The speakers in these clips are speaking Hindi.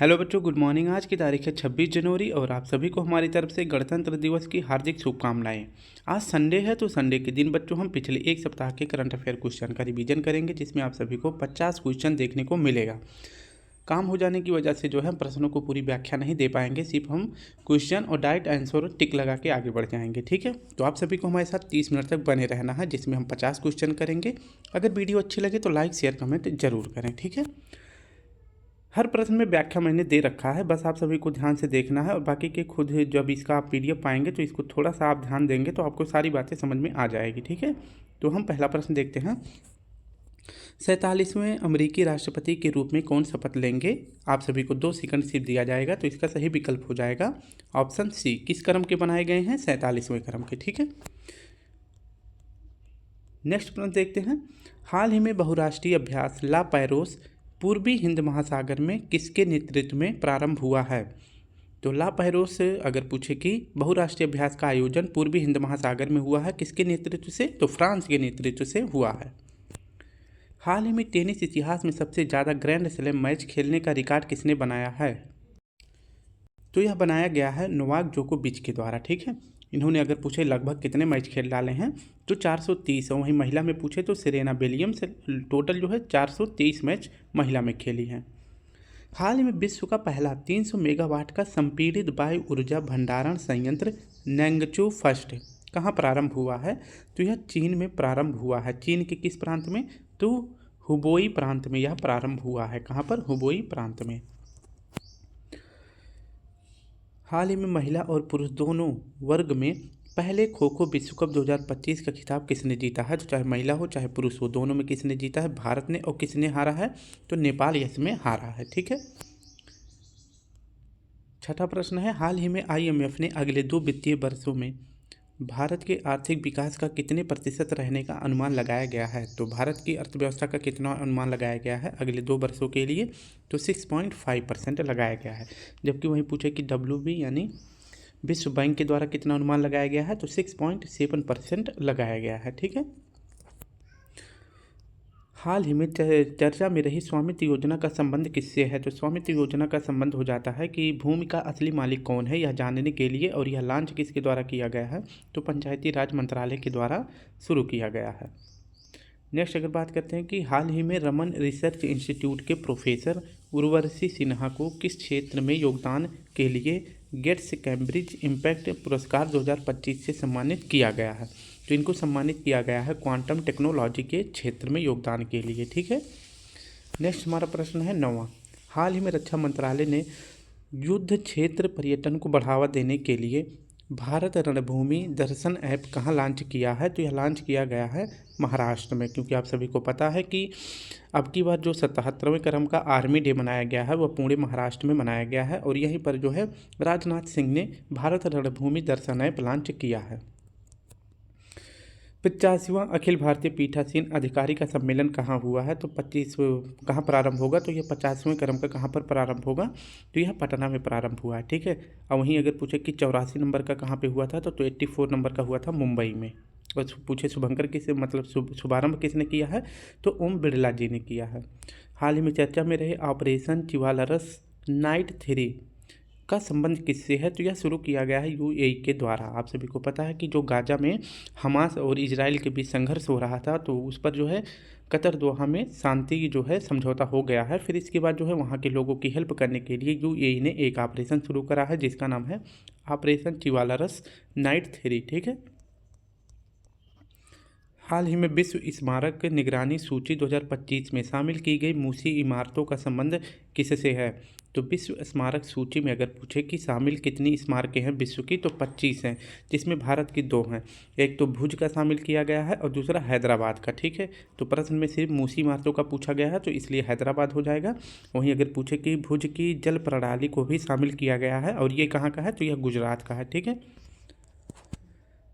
हेलो बच्चों, गुड मॉर्निंग। आज की तारीख है 26 जनवरी और आप सभी को हमारी तरफ से गणतंत्र दिवस की हार्दिक शुभकामनाएं। आज संडे है तो संडे के दिन बच्चों हम पिछले एक सप्ताह के करंट अफेयर क्वेश्चन का रिवीजन करेंगे, जिसमें आप सभी को 50 क्वेश्चन देखने को मिलेगा। काम हो जाने की वजह से जो है हम प्रश्नों को पूरी व्याख्या नहीं दे पाएंगे, सिर्फ हम क्वेश्चन और डायरेक्ट आंसर टिक लगा के आगे बढ़ जाएंगे। ठीक है, तो आप सभी को हमारे साथ 30 मिनट तक बने रहना है, जिसमें हम 50 क्वेश्चन करेंगे। अगर वीडियो अच्छी लगे तो लाइक शेयर कमेंट जरूर करें। ठीक है, हर प्रश्न में व्याख्या मैंने दे रखा है, बस आप सभी को ध्यान से देखना है और बाकी के खुद जब इसका आप पीडीएफ पाएंगे तो इसको थोड़ा सा आप ध्यान देंगे तो आपको सारी बातें समझ में आ जाएगी। ठीक है, तो हम पहला प्रश्न देखते हैं। 47वें अमेरिकी राष्ट्रपति के रूप में कौन शपथ लेंगे? आप सभी को 2 सेकंड सिर्फ दिया जाएगा, तो इसका सही विकल्प हो जाएगा ऑप्शन सी। किस क्रम के बनाए गए हैं? 47वें क्रम के। ठीक है, नेक्स्ट प्रश्न देखते हैं। हाल ही में बहुराष्ट्रीय अभ्यास ला पैरोस पूर्वी हिंद महासागर में किसके नेतृत्व में प्रारंभ हुआ है? तो ला पैरोस से अगर पूछे कि बहुराष्ट्रीय अभ्यास का आयोजन पूर्वी हिंद महासागर में हुआ है किसके नेतृत्व से, तो फ्रांस के नेतृत्व से हुआ है। हाल ही में टेनिस इतिहास में सबसे ज़्यादा ग्रैंड स्लैम मैच खेलने का रिकॉर्ड किसने बनाया है? तो यह बनाया गया है नोवाक जोकोविच के द्वारा। ठीक है, इन्होंने अगर पूछे लगभग कितने मैच खेल डाले हैं तो 430। और वहीं महिला में पूछे तो सेरेना विलियम्स टोटल जो है 423 मैच महिला में खेली हैं। हाल ही में विश्व का पहला 300 मेगावाट का संपीड़ित वायु ऊर्जा भंडारण संयंत्र नैंगचो फर्स्ट कहाँ प्रारंभ हुआ है? तो यह चीन में प्रारंभ हुआ है। चीन के किस प्रांत में? तो हुबोई प्रांत में यह प्रारंभ हुआ है। कहाँ पर? हुबोई प्रांत में। हाल ही में महिला और पुरुष दोनों वर्ग में पहले खो खो विश्व कप 2025 का खिताब किसने जीता है? तो चाहे महिला हो चाहे पुरुष हो, दोनों में किसने जीता है? भारत ने। और किसने हारा है? तो नेपाल इसमें हारा है। ठीक है, छठा प्रश्न है। हाल ही में IMF ने अगले 2 वित्तीय वर्षों में भारत के आर्थिक विकास का कितने प्रतिशत रहने का अनुमान लगाया गया है? तो भारत की अर्थव्यवस्था का कितना अनुमान लगाया गया है अगले 2 वर्षों के लिए? तो 6.5% लगाया गया है। जबकि वहीं पूछे कि WB यानी विश्व बैंक के द्वारा कितना अनुमान लगाया गया है? तो 6.7% लगाया गया है। ठीक है, हाल ही में चर्चा में रही स्वामित्व योजना का संबंध किससे है? तो स्वामित्व योजना का संबंध हो जाता है कि भूमि का असली मालिक कौन है, यह जानने के लिए। और यह लॉन्च किसके द्वारा किया गया है? तो पंचायती राज मंत्रालय के द्वारा शुरू किया गया है। नेक्स्ट अगर बात करते हैं कि हाल ही में रमन रिसर्च इंस्टीट्यूट के प्रोफेसर उर्वशी सिन्हा को किस क्षेत्र में योगदान के लिए गेट्स कैम्ब्रिज इम्पैक्ट पुरस्कार 2025 से सम्मानित किया गया है? तो इनको सम्मानित किया गया है क्वांटम टेक्नोलॉजी के क्षेत्र में योगदान के लिए। ठीक है, नेक्स्ट हमारा प्रश्न है 9वां। हाल ही में रक्षा मंत्रालय ने युद्ध क्षेत्र पर्यटन को बढ़ावा देने के लिए भारत रणभूमि दर्शन ऐप कहाँ लॉन्च किया है? तो यह लॉन्च किया गया है महाराष्ट्र में, क्योंकि आप सभी को पता है कि अब की बार जो 77वें क्रम का आर्मी डे मनाया गया है वह पुणे महाराष्ट्र में मनाया गया है। और यहीं पर जो है राजनाथ सिंह ने भारत रणभूमि दर्शन ऐप लॉन्च किया है। 85वां अखिल भारतीय पीठासीन अधिकारी का सम्मेलन कहाँ हुआ है? तो 25 कहाँ प्रारंभ होगा? तो यह 50वें क्रम का कहाँ पर प्रारंभ होगा? तो यह पटना में प्रारंभ हुआ है। ठीक है, और वहीं अगर पूछे कि 84 नंबर का कहाँ पे हुआ था? तो 84 नंबर का हुआ था मुंबई में। और पूछे शुभंकर किसे मतलब शुभारंभ किसने किया है? तो ओम बिरला जी ने किया है। हाल ही में चर्चा में रहे ऑपरेशन चिवालरस नाइट 3 का संबंध किससे है? तो यह शुरू किया गया है UAE के द्वारा। आप सभी को पता है कि जो गाजा में हमास और इजराइल के बीच संघर्ष हो रहा था, तो उस पर जो है कतर दोहा में शांति जो है समझौता हो गया है। फिर इसके बाद जो है वहाँ के लोगों की हेल्प करने के लिए UAE ने एक ऑपरेशन शुरू करा है, जिसका नाम है ऑपरेशन चिवालरस नाइट 3। ठीक है, हाल ही में विश्व स्मारक निगरानी सूची 2025 में शामिल की गई मूसी इमारतों का संबंध किससे है? तो विश्व स्मारक सूची में अगर पूछे कि शामिल कितनी स्मारकें हैं विश्व की, तो 25 हैं, जिसमें भारत की 2 हैं। एक तो भुज का शामिल किया गया है और दूसरा हैदराबाद का। ठीक है, तो प्रश्न में सिर्फ मूसी इमारतों का पूछा गया है, तो इसलिए हैदराबाद हो जाएगा। वहीं अगर पूछे कि भुज की जल प्रणाली को भी शामिल किया गया है और ये कहाँ का है? तो यह गुजरात का है। ठीक है,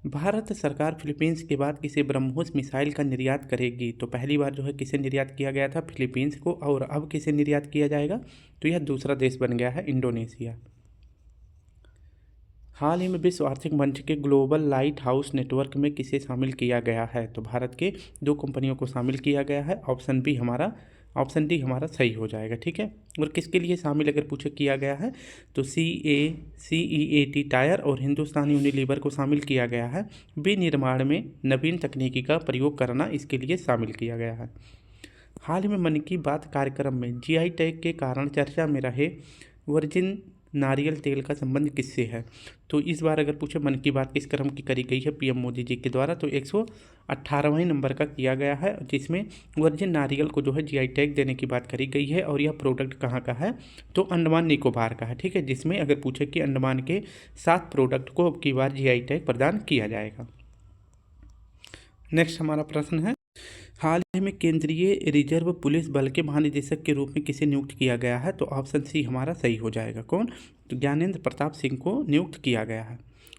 भारत सरकार फिलीपींस के बाद किसे ब्रह्मोस मिसाइल का निर्यात करेगी? तो पहली बार जो है किसे निर्यात किया गया था? फिलीपींस को। और अब किसे निर्यात किया जाएगा? तो यह दूसरा देश बन गया है, इंडोनेशिया। हाल ही में विश्व आर्थिक मंच के ग्लोबल लाइट हाउस नेटवर्क में किसे शामिल किया गया है? तो भारत के 2 कंपनियों को शामिल किया गया है। ऑप्शन बी हमारा ऑप्शन डी हमारा सही हो जाएगा। ठीक है, और किसके लिए शामिल अगर पूछे किया गया है तो CEAT टायर और हिंदुस्तान यूनिलीवर को शामिल किया गया है। विनिर्माण में नवीन तकनीकी का प्रयोग करना इसके लिए शामिल किया गया है। हाल ही में मन की बात कार्यक्रम में GI टैग के कारण चर्चा में रहे वर्जिन नारियल तेल का संबंध किससे है? तो इस बार अगर पूछे मन की बात किस क्रम की करी गई है PM मोदी जी के द्वारा, तो 118वें नंबर का किया गया है, जिसमें वर्जिन नारियल को जो है GI टैग देने की बात करी गई है। और यह प्रोडक्ट कहाँ का है? तो अंडमान निकोबार का है। ठीक है, जिसमें अगर पूछे कि अंडमान के 7 प्रोडक्ट को अब की बार GI टैग प्रदान किया जाएगा। नेक्स्ट हमारा प्रश्न है, हाल ही में केंद्रीय रिजर्व पुलिस बल के महानिदेशक के रूप में किसे नियुक्त किया गया है? तो ऑप्शन सी हमारा सही हो जाएगा। कौन? तो ज्ञानेंद्र प्रताप सिंह को नियुक्त किया गया है।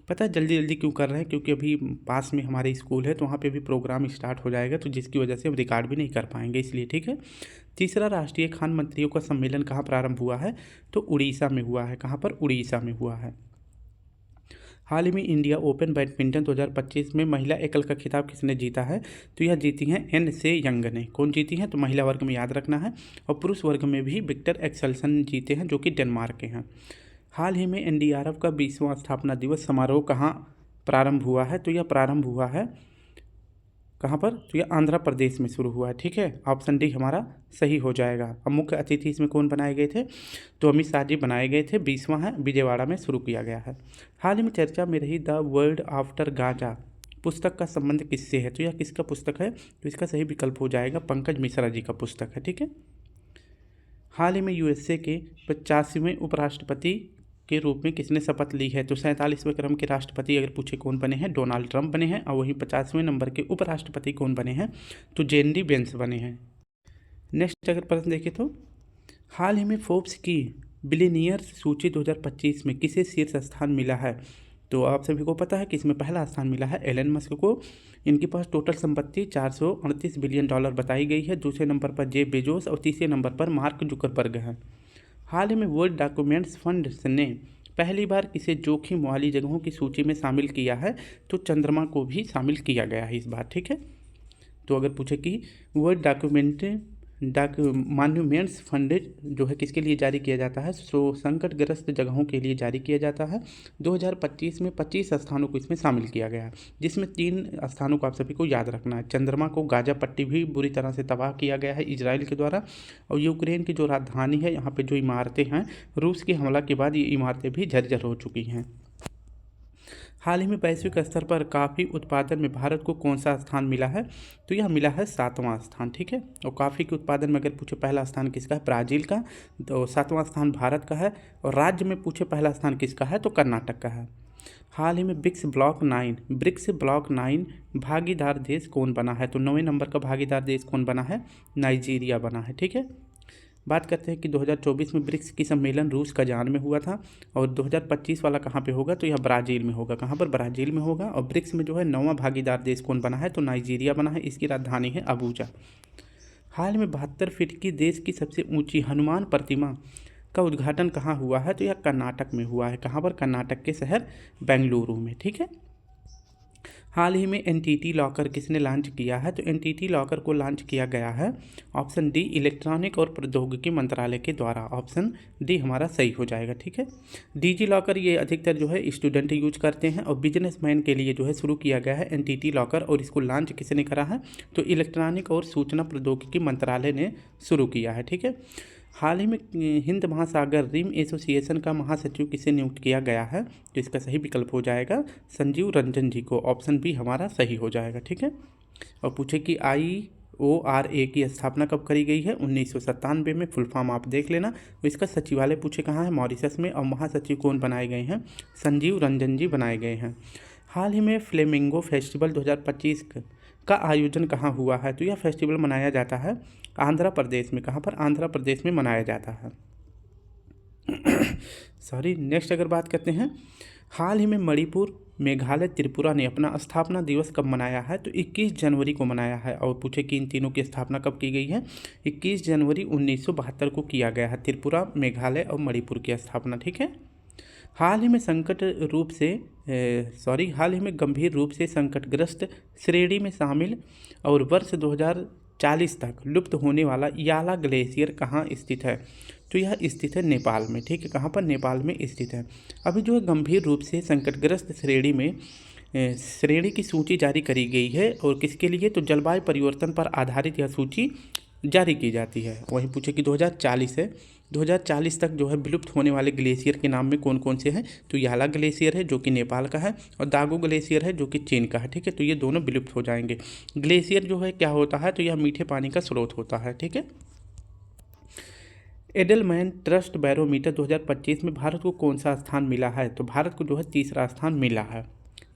पता है जल्दी जल्दी क्यों कर रहे हैं? क्योंकि अभी पास में हमारे स्कूल है तो वहाँ पे भी प्रोग्राम स्टार्ट हो जाएगा, तो जिसकी वजह से हम रिकॉर्ड भी नहीं कर पाएंगे, इसलिए। ठीक है, तीसरा राष्ट्रीय खान मंत्रियों का सम्मेलन कहाँ प्रारंभ हुआ है? तो उड़ीसा में हुआ है। कहाँ पर? उड़ीसा में हुआ है। हाल ही में इंडिया ओपन बैडमिंटन 2025 में महिला एकल का खिताब किसने जीता है? तो यह जीती हैं एन.से यंग ने। कौन जीती हैं? तो महिला वर्ग में याद रखना है। और पुरुष वर्ग में भी विक्टर एक्सेल्सन जीते हैं, जो कि डेनमार्क के हैं। हाल ही में NDRF का 20वां स्थापना दिवस समारोह कहाँ प्रारंभ हुआ है? तो यह प्रारंभ हुआ है कहाँ पर? तो यह आंध्र प्रदेश में शुरू हुआ है। ठीक है, ऑप्शन डी हमारा सही हो जाएगा। अब मुख्य अतिथि इसमें कौन बनाए गए थे? तो अमित शाह जी बनाए गए थे। 20वां है, विजयवाड़ा में शुरू किया गया है। हाल ही में चर्चा में रही द वर्ल्ड आफ्टर गांजा पुस्तक का संबंध किससे है? तो यह किसका पुस्तक है? तो इसका सही विकल्प हो जाएगा पंकज मिश्रा जी का पुस्तक है। ठीक है, हाल ही में USA के 85वें उपराष्ट्रपति के रूप में किसने शपथ ली है? तो 47वें क्रम के राष्ट्रपति अगर पूछे कौन बने हैं? डोनाल्ड ट्रंप बने हैं। और वहीं 50वें नंबर के उपराष्ट्रपति कौन बने हैं? तो JD वेंस बने हैं। नेक्स्ट अगर प्रश्न देखें तो हाल ही में फोर्ब्स की बिलियनियर्स सूची 2025 में किसे शीर्ष स्थान मिला है? तो आप सभी को पता है कि इसमें पहला स्थान मिला है एलन मस्क को। इनके पास टोटल संपत्ति $438 बिलियन बताई गई है। दूसरे नंबर पर जेफ बेजोस और तीसरे नंबर पर मार्क जुकरबर्ग हैं। हाल ही में वर्ल्ड डॉक्यूमेंट्स फंड ने पहली बार किसे जोखिम वाली जगहों की सूची में शामिल किया है? तो चंद्रमा को भी शामिल किया गया है इस बार। ठीक है, तो अगर पूछे कि वर्ल्ड मॉन्यूमेंट्स फंड जो है किसके लिए जारी किया जाता है? सो संकटग्रस्त जगहों के लिए जारी किया जाता है। 2025 में 25 स्थानों को इसमें शामिल किया गया है, जिसमें 3 स्थानों को आप सभी को याद रखना है। चंद्रमा को गाजा पट्टी भी बुरी तरह से तबाह किया गया है इजराइल के द्वारा। और यूक्रेन की जो राजधानी है, यहाँ पर जो इमारतें हैं, रूस के हमला के बाद ये इमारतें भी जर्जर हो चुकी हैं। हाल ही में वैश्विक स्तर पर कॉफ़ी उत्पादन में भारत को कौन सा स्थान मिला है? तो यह मिला है 7वां स्थान। ठीक है, और कॉफ़ी के उत्पादन में अगर पूछे पहला स्थान किसका है? ब्राज़ील का। तो 7वां स्थान भारत का है। और राज्य में पूछे पहला स्थान किसका है? तो कर्नाटक का है। हाल ही में ब्रिक्स ब्लॉक 9 भागीदार देश कौन बना है? तो 9वें नंबर का भागीदार देश कौन बना है? नाइजीरिया बना है। ठीक है, बात करते हैं कि 2024 में ब्रिक्स की सम्मेलन रूस कजान में हुआ था। और 2025 वाला कहाँ पे होगा? तो यह ब्राज़ील में होगा। कहाँ पर? ब्राज़ील में होगा। और ब्रिक्स में जो है 9वां भागीदार देश कौन बना है? तो नाइजीरिया बना है। इसकी राजधानी है अबूजा। हाल में 72 फीट की देश की सबसे ऊंची हनुमान प्रतिमा का उद्घाटन कहाँ हुआ है? तो यह कर्नाटक में हुआ है। कहाँ पर? कर्नाटक के शहर बेंगलुरु में। ठीक है, हाल ही में NTT लॉकर किसने लॉन्च किया है? तो NTT लॉकर को लॉन्च किया गया है ऑप्शन डी इलेक्ट्रॉनिक और प्रौद्योगिकी मंत्रालय के द्वारा। ऑप्शन डी हमारा सही हो जाएगा। ठीक है, DG लॉकर ये अधिकतर जो है स्टूडेंट यूज करते हैं, और बिजनेसमैन के लिए जो है शुरू किया गया है NTT लॉकर। और इसको लॉन्च किसने करा है? तो इलेक्ट्रॉनिक और सूचना प्रौद्योगिकी मंत्रालय ने शुरू किया है। ठीक है, हाल ही में हिंद महासागर रिम एसोसिएशन का महासचिव किसे नियुक्त किया गया है? तो इसका सही विकल्प हो जाएगा संजीव रंजन जी को। ऑप्शन बी हमारा सही हो जाएगा। ठीक है, और पूछे कि IORA की स्थापना कब करी गई है? 1997 में। फुल फॉर्म आप देख लेना। इसका सचिवालय पूछे कहाँ है? मॉरिशस में। और महासचिव कौन बनाए गए हैं? संजीव रंजन जी बनाए गए हैं। हाल ही में फ्लेमिंगो फेस्टिवल 2025 का आयोजन कहाँ हुआ है? तो यह फेस्टिवल मनाया जाता है आंध्र प्रदेश में। कहाँ पर? आंध्र प्रदेश में मनाया जाता है। सॉरी, नेक्स्ट अगर बात करते हैं, हाल ही में मणिपुर, मेघालय, त्रिपुरा ने अपना स्थापना दिवस कब मनाया है? तो 21 जनवरी को मनाया है। और पूछे कि इन तीनों की स्थापना कब की गई है? 21 जनवरी 1972 को किया गया है। त्रिपुरा, मेघालय और मणिपुर की स्थापना। ठीक है, हाल ही में गंभीर रूप से संकटग्रस्त श्रेणी में शामिल और वर्ष 2040 तक लुप्त होने वाला याला ग्लेशियर कहाँ स्थित है? तो यह स्थित है नेपाल में। ठीक है, कहाँ पर? नेपाल में स्थित है। अभी जो है गंभीर रूप से संकटग्रस्त श्रेणी की सूची जारी करी गई है, और किसके लिए? तो जलवायु परिवर्तन पर आधारित यह सूची जारी की जाती है। वहीं पूछे कि 2040 है, 2040 तक जो है विलुप्त होने वाले ग्लेशियर के नाम में कौन कौन से हैं? तो याला ग्लेशियर है जो कि नेपाल का है, और दागो ग्लेशियर है जो कि चीन का है। ठीक है, तो ये दोनों विलुप्त हो जाएंगे। ग्लेशियर जो है क्या होता है? तो यह मीठे पानी का स्रोत होता है। ठीक है। एडेलमैन ट्रस्ट बैरोमीटर 2025 में भारत को कौन सा स्थान मिला है? तो भारत को जो है तीसरा स्थान मिला है।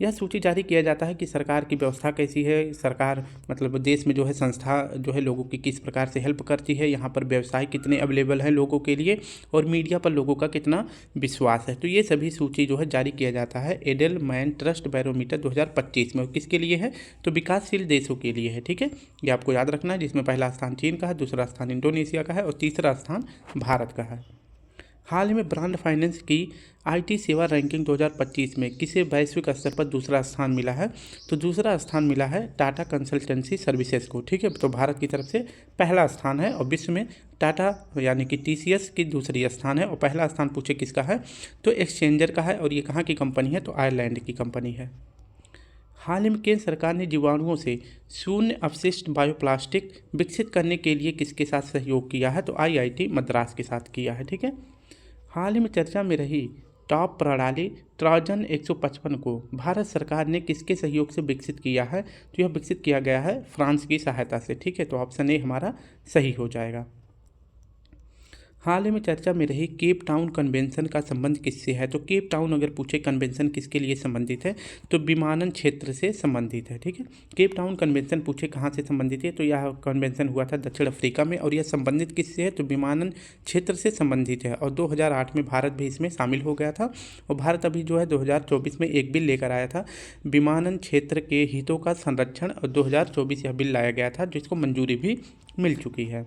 यह सूची जारी किया जाता है कि सरकार की व्यवस्था कैसी है, सरकार मतलब देश में जो है संस्था जो है लोगों की किस प्रकार से हेल्प करती है, यहाँ पर व्यवसाय कितने अवेलेबल हैं लोगों के लिए, और मीडिया पर लोगों का कितना विश्वास है। तो ये सभी सूची जो है जारी किया जाता है एडेलमैन ट्रस्ट बैरोमीटर 2025 में। किसके लिए है? तो विकासशील देशों के लिए है। ठीक है, ये आपको याद रखना है, जिसमें पहला स्थान चीन का है, दूसरा स्थान इंडोनेशिया का है, और तीसरा स्थान भारत का है। हाल ही में ब्रांड फाइनेंस की आईटी सेवा रैंकिंग 2025 में किसे वैश्विक स्तर पर दूसरा स्थान मिला है? तो दूसरा स्थान मिला है टाटा कंसल्टेंसी सर्विसेज को। ठीक है, तो भारत की तरफ से पहला स्थान है, और विश्व में टाटा यानी कि टीसीएस की दूसरी स्थान है, और पहला स्थान पूछे किसका है? तो एक्सचेंजर का है, और ये कहाँ की कंपनी है? तो आयरलैंड की कंपनी है। हाल ही में केंद्र सरकार ने जीवाणुओं से शून्य अपशिष्ट बायोप्लास्टिक विकसित करने के लिए किसके साथ सहयोग किया है? तो आईआईटी मद्रास के साथ किया है। ठीक है। हाल ही में चर्चा में रही टॉप प्रणाली ट्रोजन 155 को भारत सरकार ने किसके सहयोग से विकसित किया है? तो यह विकसित किया गया है फ्रांस की सहायता से। ठीक है, तो ऑप्शन ए हमारा सही हो जाएगा। हाल ही में चर्चा में रही केप टाउन कन्वेंशन का संबंध किससे है? तो केप टाउन अगर पूछे कन्वेंशन किसके लिए संबंधित है? तो विमानन क्षेत्र से संबंधित है। ठीक है, केप टाउन कन्वेंशन पूछे कहाँ से संबंधित है? तो यह कन्वेंशन हुआ था दक्षिण अफ्रीका में, और यह संबंधित किससे है? तो विमानन क्षेत्र से संबंधित है, और 2008 में भारत भी इसमें शामिल हो गया था। और भारत अभी जो है 2024 में एक बिल लेकर आया था विमानन क्षेत्र के हितों का संरक्षण, और 2024 यह बिल लाया गया था जिसको मंजूरी भी मिल चुकी है।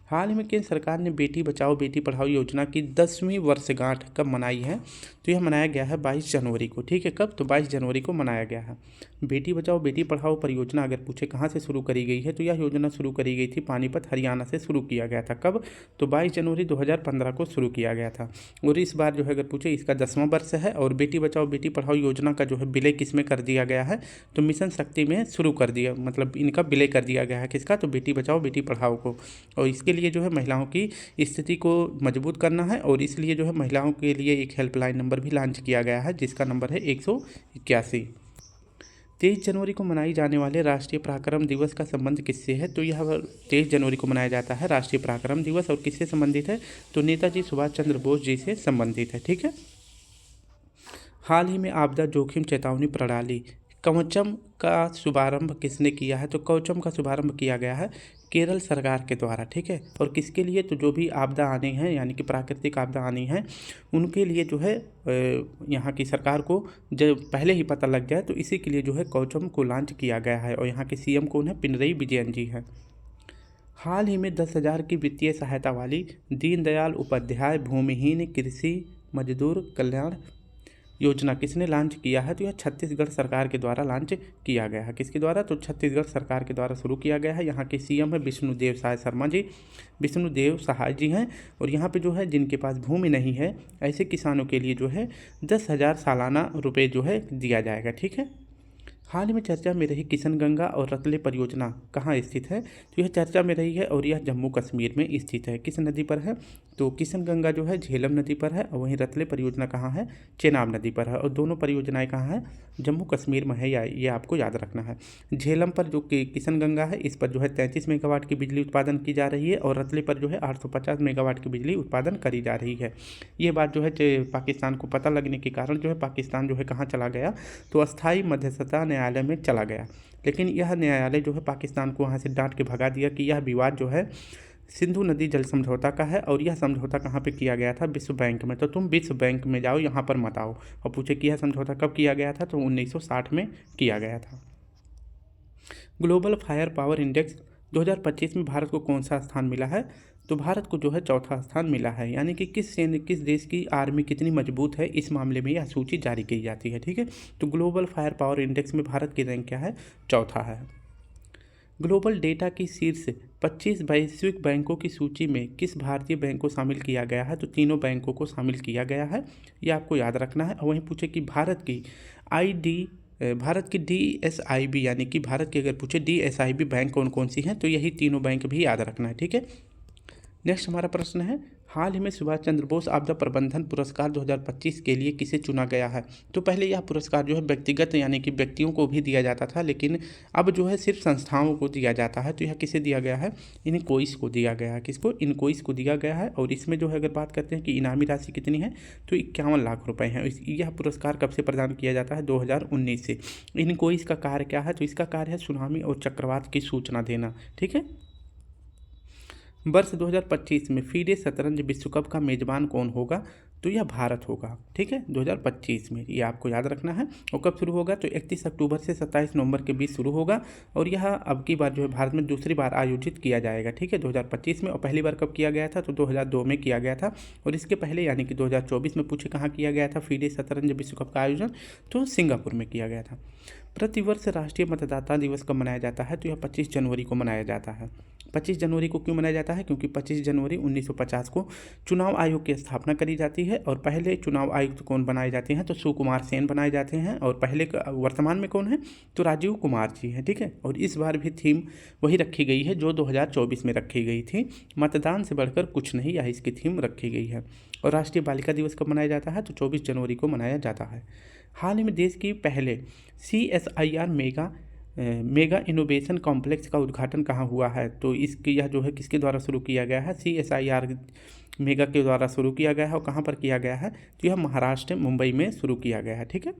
हाल ही में केंद्र सरकार ने बेटी बचाओ बेटी पढ़ाओ योजना की 10वीं वर्षगांठ कब मनाई है? तो यह मनाया गया है 22 जनवरी को। ठीक है, कब? तो 22 जनवरी को मनाया गया है। बेटी बचाओ बेटी पढ़ाओ परियोजना अगर पूछे कहाँ से शुरू करी गई है? तो यह योजना शुरू करी गई थी पानीपत हरियाणा से शुरू किया गया था। कब? तो 22 जनवरी 2015 को शुरू किया गया था। और इस बार जो है अगर पूछे इसका 10वां वर्ष है, और बेटी बचाओ बेटी पढ़ाओ योजना का जो है विलय किस में कर दिया गया है? तो मिशन शक्ति में शुरू कर दिया, मतलब इनका विलय कर दिया गया है। किसका? तो बेटी बचाओ बेटी पढ़ाओ को। और इसके लिए जो है महिलाओं की स्थिति को मजबूत करना है, और इसलिए जो है महिलाओं के लिए एक हेल्पलाइन नंबर भी लॉन्च किया गया है जिसका नंबर है 181। 23 जनवरी को मनाई जाने वाले राष्ट्रीय पराक्रम दिवस का संबंध किससे है? तो यह 23 जनवरी को मनाया जाता है राष्ट्रीय पराक्रम दिवस, और किससे संबंधित है? तो नेताजी सुभाष चंद्र बोस जी से संबंधित है। ठीक है। हाल ही में आपदा जोखिम चेतावनी प्रणाली कवचम का शुभारंभ किसने किया है? तो कवचम का शुभारंभ किया गया है केरल सरकार के द्वारा। ठीक है, और किसके लिए? तो जो भी आपदा आने हैं यानी कि प्राकृतिक आपदा आनी है उनके लिए जो है यहाँ की सरकार को जब पहले ही पता लग जाए, तो इसी के लिए जो है कवचम को लॉन्च किया गया है। और यहाँ के सीएम कौन है? पिनरई विजयन जी हैं। हाल ही में 10,000 की वित्तीय सहायता वाली दीनदयाल उपाध्याय भूमिहीन कृषि मजदूर कल्याण योजना किसने लॉन्च किया है? तो यह छत्तीसगढ़ सरकार के द्वारा लॉन्च किया गया है। किसके द्वारा? तो छत्तीसगढ़ सरकार के द्वारा शुरू किया गया है। यहाँ के सीएम है विष्णुदेव साय शर्मा जी, विष्णुदेव सहाय जी हैं। और यहाँ पे जो है जिनके पास भूमि नहीं है ऐसे किसानों के लिए जो है 10,000 सालाना रुपये जो है दिया जाएगा। ठीक है। हाल ही में चर्चा में रही किशनगंगा और रतले परियोजना कहाँ स्थित है? तो यह चर्चा में रही है, और यह जम्मू कश्मीर में स्थित है। किस नदी पर है? तो किशनगंगा जो है झेलम नदी पर है, और वहीं रतले परियोजना कहाँ है? चेनाब नदी पर है। और दोनों परियोजनाएं कहाँ हैं? जम्मू कश्मीर में है, या ये आपको याद रखना है। झेलम पर जो कि किशनगंगा है इस पर जो है 33 मेगावाट की बिजली उत्पादन की जा रही है, और रतले पर जो है 850 मेगावाट की बिजली उत्पादन करी जा रही है। ये बात जो है पाकिस्तान को पता लगने के कारण जो है पाकिस्तान जो है कहाँ चला गया? तो अस्थायी मध्यस्थता न्यायालय में चला गया। लेकिन यह न्यायालय जो है पाकिस्तान को वहाँ से डांट के भगा दिया कि यह विवाद जो है सिंधु नदी जल समझौता का है, और यह समझौता कहाँ पे किया गया था? विश्व बैंक में। तो तुम विश्व बैंक में जाओ, यहाँ पर मत आओ। और पूछे कि यह समझौता कब किया गया था? तो 1960 में किया गया था। ग्लोबल फायर पावर इंडेक्स 2025 में भारत को कौन सा स्थान मिला है? तो भारत को जो है चौथा स्थान मिला है। यानी कि किस देश की आर्मी कितनी मजबूत है इस मामले में यह सूची जारी की जाती है। ठीक है, तो ग्लोबल फायर पावर इंडेक्स में भारत की रैंक क्या है? चौथा है। ग्लोबल डेटा की शीर्ष 25 वैश्विक बैंकों की सूची में किस भारतीय बैंक को शामिल किया गया है? तो तीनों बैंकों को शामिल किया गया है, ये आपको याद रखना है। और वहीं पूछे कि भारत की DSIB यानी कि भारत की अगर पूछे DSIB बैंक कौन कौन सी हैं, तो यही तीनों बैंक भी याद रखना है, ठीक है। नेक्स्ट हमारा प्रश्न है, हाल ही में सुभाष चंद्र बोस आपदा प्रबंधन पुरस्कार 2025 के लिए किसे चुना गया है? तो पहले यह पुरस्कार जो है व्यक्तिगत यानी कि व्यक्तियों को भी दिया जाता था, लेकिन अब जो है सिर्फ संस्थाओं को दिया जाता है। तो यह किसे दिया गया है? इनकोइस को दिया गया है। किसको? इनकोइस को दिया गया है। और इसमें जो है अगर बात करते हैं कि इनामी राशि कितनी है, तो 51 लाख रुपए है। यह पुरस्कार कब से प्रदान किया जाता है? 2019 से। इनकोइस का कार्य क्या है? तो इसका कार्य है सुनामी और चक्रवात की सूचना देना, ठीक है। वर्ष 2025 में फीडे शतरंज विश्व कप का मेजबान कौन होगा? तो यह भारत होगा, ठीक है, 2025 में, ये आपको याद रखना है। और कब शुरू होगा? तो 31 अक्टूबर से 27 नवंबर के बीच शुरू होगा। और यह अब की बार जो है भारत में दूसरी बार आयोजित किया जाएगा, ठीक है, 2025 में। और पहली बार कब किया गया था? तो 2002 में किया गया था। और इसके पहले यानी कि 2024 में पूछे कहाँ किया गया था फीडे शतरंज विश्व कप का आयोजन? तो सिंगापुर में किया गया था। प्रतिवर्ष राष्ट्रीय मतदाता दिवस कब मनाया जाता है? तो यह 25 जनवरी को मनाया जाता है। 25 जनवरी को क्यों मनाया जाता है? क्योंकि 25 जनवरी 1950 को चुनाव आयोग की स्थापना करी जाती है। और पहले चुनाव आयुक्त कौन बनाए जाते हैं? तो सुकुमार सेन बनाए जाते हैं। और पहले वर्तमान में कौन है? तो राजीव कुमार जी हैं, ठीक है। और इस बार भी थीम वही रखी गई है जो 2024 में रखी गई थी, मतदान से बढ़कर कुछ नहीं, यह इसकी थीम रखी गई है। और राष्ट्रीय बालिका दिवस कब मनाया जाता है? तो 24 जनवरी को मनाया जाता है। हाल ही में देश की पहले CSIR मेगा इनोवेशन कॉम्प्लेक्स का उद्घाटन कहाँ हुआ है? तो इसकी यह जो है किसके द्वारा शुरू किया गया है? CSIR मेगा के द्वारा शुरू किया गया है। और कहाँ पर किया गया है? तो यह महाराष्ट्र मुंबई में शुरू किया गया है, ठीक है।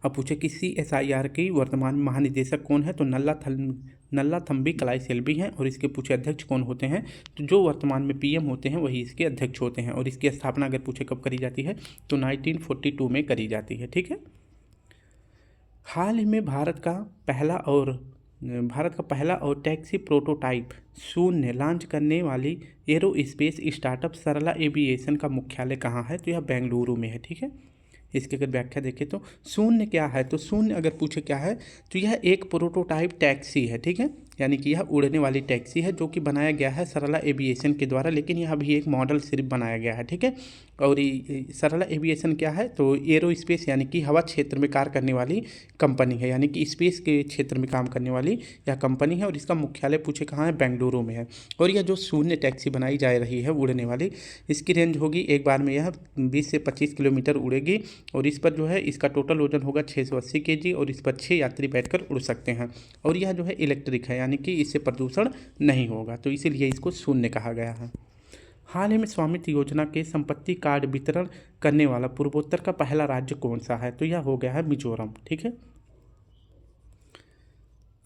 अब पूछे कि CSIR की वर्तमान महानिदेशक कौन है? तो नल्लाथम्बी कलाईसेल्वी हैं। और इसके पूछे अध्यक्ष कौन होते हैं? तो जो वर्तमान में PM होते हैं वही इसके अध्यक्ष होते हैं। और इसकी स्थापना अगर पूछे कब करी जाती है? तो 1942 में करी जाती है, ठीक है। हाल ही में भारत का पहला और टैक्सी प्रोटोटाइप शून्य लॉन्च करने वाली एरोस्पेस स्टार्टअप सरला एविएशन का मुख्यालय कहाँ है? तो यह बेंगलुरु में है, ठीक है। इसकी अगर व्याख्या देखें तो शून्य क्या है? तो शून्य अगर पूछे क्या है, तो यह एक प्रोटोटाइप टैक्सी है, ठीक है, यानी कि यह उड़ने वाली टैक्सी है जो कि बनाया गया है सरला एविएशन के द्वारा, लेकिन यह अभी एक मॉडल सिर्फ बनाया गया है, ठीक है। और सरला एविएशन क्या है? तो एरोस्पेस यानी कि हवा क्षेत्र में कार्य करने वाली कंपनी है, यानी कि स्पेस के क्षेत्र में काम करने वाली यह कंपनी है। और इसका मुख्यालय पूछे कहाँ है? बेंगलुरु में है। और यह जो शून्य टैक्सी बनाई जा रही है उड़ने वाली, इसकी रेंज होगी एक बार में यह 20 से 25 किलोमीटर उड़ेगी। और इस पर जो है इसका टोटल वजन होगा 680 kg। और इस पर 6 यात्री बैठकर उड़ सकते हैं। और यह जो है इलेक्ट्रिक है, यानी कि इससे प्रदूषण नहीं होगा, तो इसीलिए इसको शून्य कहा गया है। हाल ही में स्वामित्व योजना के संपत्ति कार्ड वितरण करने वाला पूर्वोत्तर का पहला राज्य कौन सा है? तो यह हो गया है मिजोरम, ठीक है।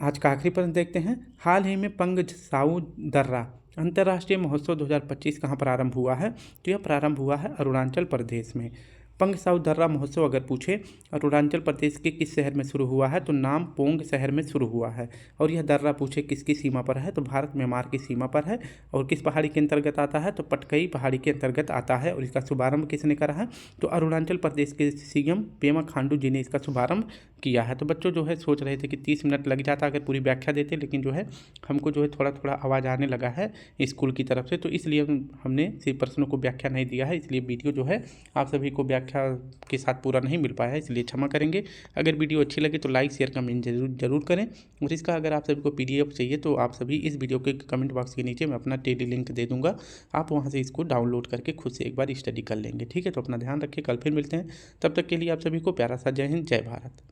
आज का आखिरी प्रश्न देखते हैं। हाल ही में पंगसाउ दर्रा अंतर्राष्ट्रीय महोत्सव 2025 कहाँ प्रारंभ हुआ है? तो यह प्रारंभ हुआ है अरुणाचल प्रदेश में। पंगसाउ दर्रा महोत्सव अगर पूछे अरुणाचल प्रदेश के किस शहर में शुरू हुआ है? तो नामपोंग शहर में शुरू हुआ है। और यह दर्रा पूछे किसकी सीमा पर है? तो भारत म्यांमार की सीमा पर है। और किस पहाड़ी के अंतर्गत आता है? तो पटकई पहाड़ी के अंतर्गत आता है। और इसका शुभारंभ किसने करा है? तो अरुणाचल प्रदेश के CM पेमा खांडू जी ने इसका शुभारंभ किया है। तो बच्चों जो है सोच रहे थे कि 30 मिनट लग जाता अगर पूरी व्याख्या देते, लेकिन जो है हमको जो है थोड़ा थोड़ा आवाज़ आने लगा है स्कूल की तरफ से, तो इसलिए हमने सिर्फ प्रश्नों को व्याख्या नहीं दिया है। इसलिए वीडियो जो है आप सभी को व्याख्या के साथ पूरा नहीं मिल पाया है, इसलिए क्षमा करेंगे। अगर वीडियो अच्छी लगे तो लाइक शेयर कमेंट जरूर करें। और इसका अगर आप सभी को PDF चाहिए तो आप सभी इस वीडियो के कमेंट बॉक्स के नीचे मैं अपना टेली लिंक दे दूंगा, आप वहां से इसको डाउनलोड करके खुद से एक बार स्टडी कर लेंगे, ठीक है। तो अपना ध्यान रखिए, कल फिर मिलते हैं, तब तक के लिए आप सभी को प्यारा सा जय हिंद, जय भारत।